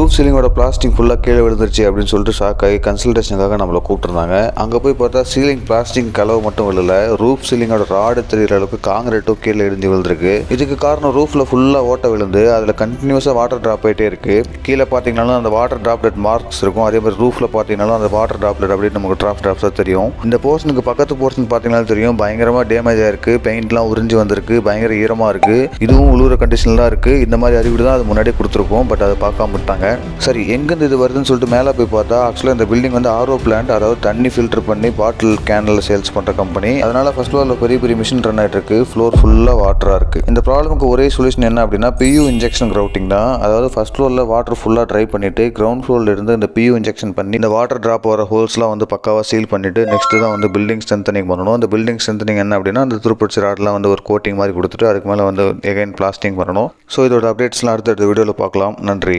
Roof சீலிங்கோட plastic ஃபுல்லாக கீழே விழுந்துருச்சு அப்படின்னு சொல்லிட்டு ஷாக் ஆகி கன்சல்டேஷனுக்காக நம்மளை கூப்பிட்டுருந்தாங்க. அங்கே போய் பார்த்தா சீலிங் பிளாஸ்டிக் கலவு மட்டும் விழல, ரூஃப் சீலிங்கோட ராடு தெரிகிற அளவுக்கு காங்கிரீட்டும் கீழே இருந்து விழுந்திருக்கு. இதுக்கு காரணம் ரூஃபில் ஃபுல்லாக ஓட்ட விழுந்து அதில் கண்டினியூஸாக வாட்டர் ட்ராப் ஆகிட்டே இருக்கு. கீழே பார்த்தீங்கன்னாலும் அந்த வாட்டர் ட்ராப்லெட் மார்க்ஸ் இருக்கும். அதே மாதிரி ரூஃபில் பார்த்தீங்கன்னாலும் அந்த வாட்டர் ட்ராப்லெட் அப்படின்னு நமக்கு ட்ராப்ஸாக தெரியும். இந்த போர்ஷனுக்கு பக்கத்து போர்ஷன் பார்த்தீங்கன்னாலும் தெரியும், பயங்கரமாக டேமேஜ் ஆயிருக்கு. பெயிண்ட்லாம் உறிஞ்சி வந்திருக்கு, பயங்கர ஈரமாக இருக்குது. இதுவும் உழுவுற கண்டிஷனில் தான் இருக்குது. இந்த மாதிரி அறிவிடு தான் அது முன்னாடியே கொடுத்துருக்கோம். பட் அதை பார்க்காம விட்டாங்க. சரி, எங்கேருந்து இது வருதுன்னு சொல்லிட்டு மேலே போய் பார்த்தா ஆக்சுவலாக இந்த பில்டிங் வந்து ஆர்ஓ பிளான்ட், அதாவது தண்ணி ஃபில்டர் பண்ணி பாட்டில் கேனில் சேல்ஸ் பண்ணுற கம்பெனி. அதனால ஃபர்ஸ்ட் ஃப்ளோரில் பெரிய பெரிய மிஷின் ரன் ஆகிட்டு இருக்கு. ஃப்ளோர் ஃபுல்லாக வாட்டராக இருக்குது. இந்த ப்ராப்ளமுக்கு ஒரே சொல்யூஷன் என்ன அப்படின்னா பியூ இன்ஜெக்ஷன் கிரவுட்டிங் தான். அதாவது ஃபர்ஸ்ட் ஃப்ளோரில் வாட்டர் ஃபுல்லாக ட்ரை பண்ணிட்டு கிரவுண்ட் ஃப்ளோரில் இருந்து இந்த பியூ இன்ஜெக்ஷன் பண்ணி இந்த வாட்டர் ட்ராப் வர ஹோல்ஸ்லாம் வந்து பக்காவாக சீல் பண்ணிட்டு நெக்ஸ்ட் தான் வந்து பில்டிங் ஸ்ட்ரென்தனிங் பண்ணணும். அந்த பில்டிங் ஸ்ட்ரென்தனிங் என்ன அப்படின்னா அந்த துருப்பிடிச்ச ராட்லாம் வந்து ஒரு கோட்டிங் மாதிரி கொடுத்துட்டு அதுக்கு மேலே வந்து எகைன் பிளாஸ்டிங் பண்ணணும். ஸோ இதோட அப்டேட்ஸ்லாம் அடுத்த வீடியோவில் பார்க்கலாம். நன்றி.